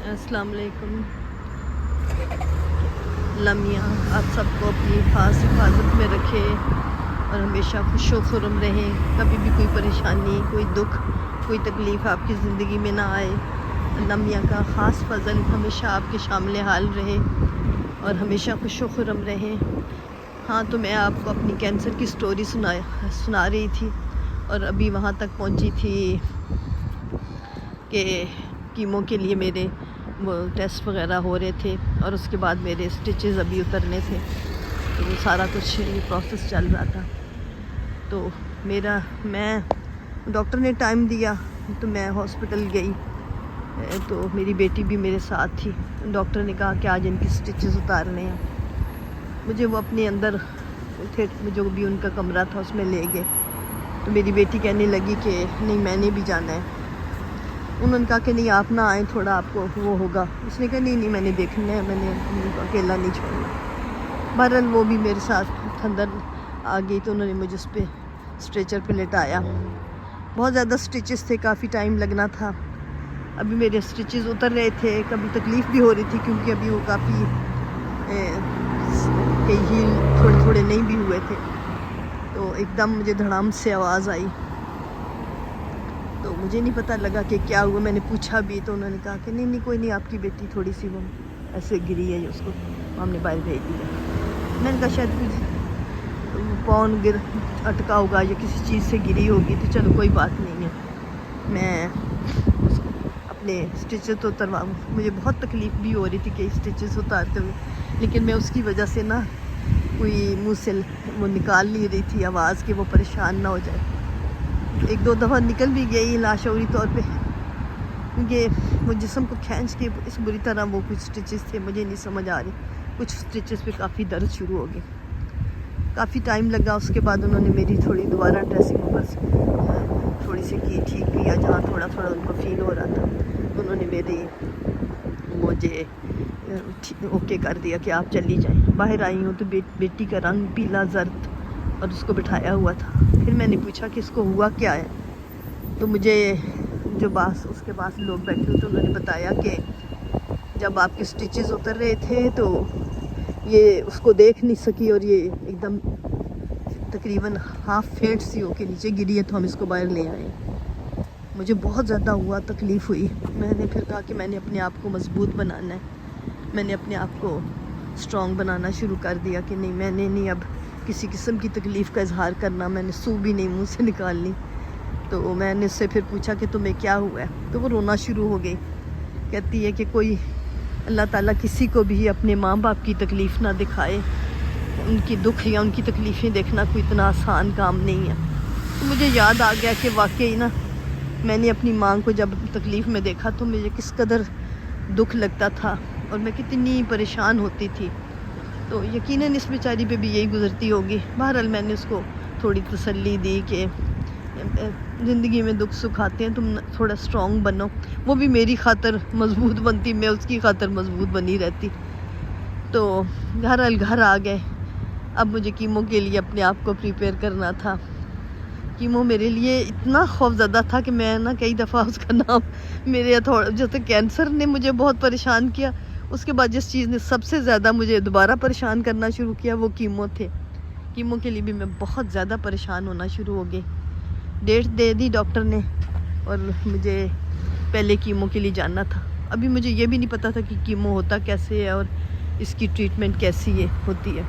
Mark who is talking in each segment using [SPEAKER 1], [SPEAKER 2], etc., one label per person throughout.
[SPEAKER 1] अस्सलाम वालेकुम। लम्या आप सबको अपनी खास हिफाजत में रखे और हमेशा खुश व खुर्रम रहें। कभी भी कोई परेशानी, कोई दुख, कोई तकलीफ़ आपकी ज़िंदगी में ना आए। लम्या का ख़ास फजल हमेशा आपके शामिल हाल रहे और हमेशा खुश व खुर्रम रहें। हाँ, तो मैं आपको अपनी कैंसर की स्टोरी सुना रही थी और अभी वहाँ तक पहुँची थी कि कीमो के लिए मेरे वो टेस्ट वगैरह हो रहे थे और उसके बाद मेरे स्टिचेस अभी उतरने थे, तो वो सारा कुछ ये प्रोसेस चल रहा था। तो मैं डॉक्टर ने टाइम दिया तो मैं हॉस्पिटल गई, तो मेरी बेटी भी मेरे साथ थी। डॉक्टर ने कहा कि आज इनकी स्टिचेस उतारने हैं। मुझे वो अपने अंदर थे, जो भी उनका कमरा था उसमें ले गए। तो मेरी बेटी कहने लगी कि नहीं, मैंने भी जाना है। उन्होंने कहा कि नहीं, आप ना आए, थोड़ा आपको वो होगा। उसने कहा नहीं, मैंने देखना है, मैंने उनको अकेला नहीं छोड़ना। बहरहाल वो भी मेरे साथ अंदर आ गई, तो उन्होंने मुझे उस पर स्ट्रेचर पे लेटाया। बहुत ज़्यादा स्टिचेस थे, काफ़ी टाइम लगना था। अभी मेरे स्टिचेस उतर रहे थे, कभी तकलीफ़ भी हो रही थी क्योंकि अभी वो काफ़ी कई हील थोड़े थोड़े नहीं भी हुए थे। तो एकदम मुझे धड़ाम से आवाज़ आई, तो मुझे नहीं पता लगा कि क्या हुआ। मैंने पूछा भी तो उन्होंने कहा कि नहीं कोई नहीं, आपकी बेटी थोड़ी सी वो ऐसे गिरी है, उसको हमने बाहर भेज दिया। मैंने कहा शायद कुछ पौन गिर अटका होगा या किसी चीज़ से गिरी होगी, तो चलो कोई बात नहीं है, मैं उसको अपने स्टिचेस तो उतरवाऊँ। मुझे बहुत तकलीफ़ भी हो रही थी कि स्टिचेस उतारते हुए, लेकिन मैं उसकी वजह से ना कोई मुँह से वो निकाल नहीं रही थी आवाज़, कि वो परेशान ना हो जाए। एक दो दफ़ा निकल भी गई लाशौरी तौर पे, क्योंकि वो जिस्म को खींच के इस बुरी तरह वो कुछ स्टिचेस थे, मुझे नहीं समझ आ रही। कुछ स्टिचेस पे काफ़ी दर्द शुरू हो गई, काफ़ी टाइम लगा। उसके बाद उन्होंने मेरी थोड़ी दोबारा ड्रेसिंग ऊपर थोड़ी सी की, ठीक किया जहाँ थोड़ा थोड़ा उनको फील हो रहा था। तो उन्होंने मेरी मुझे ओके कर दिया कि आप चली जाएँ। बाहर आई हूँ तो बेटी का रंग पीला जर्द और उसको बिठाया हुआ था। फिर मैंने पूछा कि इसको हुआ क्या है, तो मुझे जो उसके पास लोग बैठे हुए थे उन्होंने बताया कि जब आपके स्टिचेस उतर रहे थे तो ये उसको देख नहीं सकी और ये एकदम तकरीबन हाफ फेंट सी होके नीचे गिरी है, तो हम इसको बाहर ले आए। मुझे बहुत ज़्यादा हुआ, तकलीफ़ हुई। मैंने फिर कहा कि मैंने अपने आप को मजबूत बनाना है, मैंने अपने आप को स्ट्रॉन्ग बनाना शुरू कर दिया कि नहीं, मैंने नहीं अब किसी किस्म की तकलीफ़ का इजहार करना। मैंने सूह भी नहीं मुंह से निकाल ली। तो मैंने उससे फिर पूछा कि तुम्हें क्या हुआ है, तो वो रोना शुरू हो गई। कहती है कि कोई अल्लाह ताला किसी को भी अपने माँ बाप की तकलीफ़ ना दिखाए, उनकी दुख या उनकी तकलीफ़ें देखना कोई इतना आसान काम नहीं है। तो मुझे याद आ गया कि वाकई ना, मैंने अपनी माँ को जब तकलीफ़ में देखा तो मुझे किस कदर दुख लगता था और मैं कितनी परेशान होती थी। तो यकीनन इस बेचारी पे भी यही गुज़रती होगी। बहरहाल मैंने उसको थोड़ी तसल्ली दी कि ज़िंदगी में दुख सुख आते हैं, तुम थोड़ा स्ट्रॉन्ग बनो। वो भी मेरी खातर मजबूत बनती, मैं उसकी खातर मजबूत बनी रहती। तो घर आ गए। अब मुझे कीमो के लिए अपने आप को प्रिपेयर करना था। कीमो मेरे लिए इतना खौफज़दा था कि मैं ना कई दफ़ा उसका नाम मेरे थोड़ा, जैसे कैंसर ने मुझे बहुत परेशान किया, उसके बाद जिस चीज़ ने सबसे ज़्यादा मुझे दोबारा परेशान करना शुरू किया वो कीमो थे। कीमो के लिए भी मैं बहुत ज़्यादा परेशान होना शुरू हो गई। डेट दे दी डॉक्टर ने और मुझे पहले कीमो के लिए जाना था। अभी मुझे ये भी नहीं पता था कि कीमो होता कैसे है और इसकी ट्रीटमेंट कैसी होती है।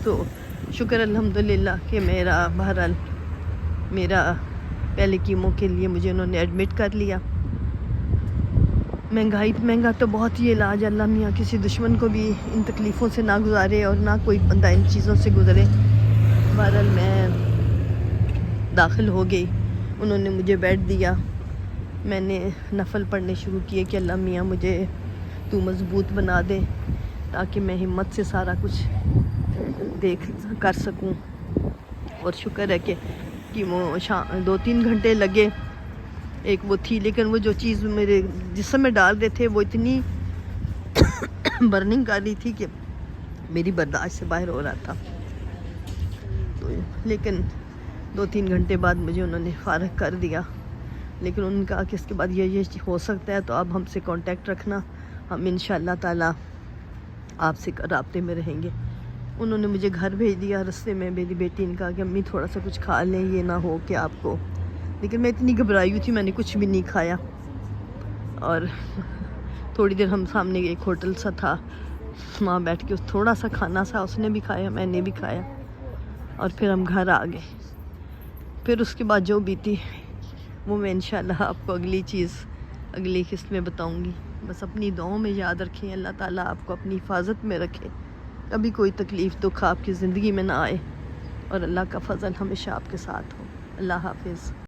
[SPEAKER 1] तो शुक्र अल्हम्दुलिल्लाह कि बहरहाल मेरा पहले कीमो के लिए मुझे उन्होंने एडमिट कर लिया। महंगा तो बहुत ही इलाज, अल्लाह मियाँ किसी दुश्मन को भी इन तकलीफ़ों से ना गुजारे और ना कोई बंदा इन चीज़ों से गुज़रे। बहरहाल मैं दाखिल हो गई, उन्होंने मुझे बेड दिया। मैंने नफल पढ़ने शुरू किए कि अल्लाह मियाँ मुझे तू मज़बूत बना दे ताकि मैं हिम्मत से सारा कुछ कर सकूं। और शुक्र है कि वो 2-3 घंटे लगे। एक वो थी, लेकिन वो जो चीज़ मेरे जिस्म में डाल रहे थे वो इतनी बर्निंग कर रही थी कि मेरी बर्दाश्त से बाहर हो रहा था। तो लेकिन 2-3 घंटे बाद मुझे उन्होंने फारग कर दिया لیکن انہوں نے کہا کہ اس کے بعد یہ ہو سکتا ہے تو اب ہم سے کانٹیکٹ رکھنا، ہم انشاءاللہ تعالیٰ آپ سے رابطے میں رہیں گے۔ انہوں نے مجھے گھر بھیج دیا، رستے میں میری بیٹی نے کہا کہ امی تھوڑا سا کچھ کھا لیں، یہ نہ ہو کہ آپ کو، لیکن میں اتنی گھبرائی ہوئی تھی میں نے کچھ بھی نہیں کھایا۔ اور تھوڑی دیر ہم سامنے ایک ہوٹل سا تھا، وہاں بیٹھ کے تھوڑا سا کھانا سا اس نے بھی کھایا، میں نے بھی کھایا، اور پھر ہم گھر آ گئے۔ پھر اس کے بعد جو بیتی وہ میں انشاءاللہ آپ کو اگلی قسط میں بتاؤں گی۔ بس اپنی دعاؤں میں یاد رکھیں، اللہ تعالیٰ آپ کو اپنی حفاظت میں رکھے، کبھی کوئی تکلیف دکھ آپ کی زندگی میں نہ آئے، اور اللہ کا فضل ہمیشہ آپ کے ساتھ ہو۔ اللہ حافظ۔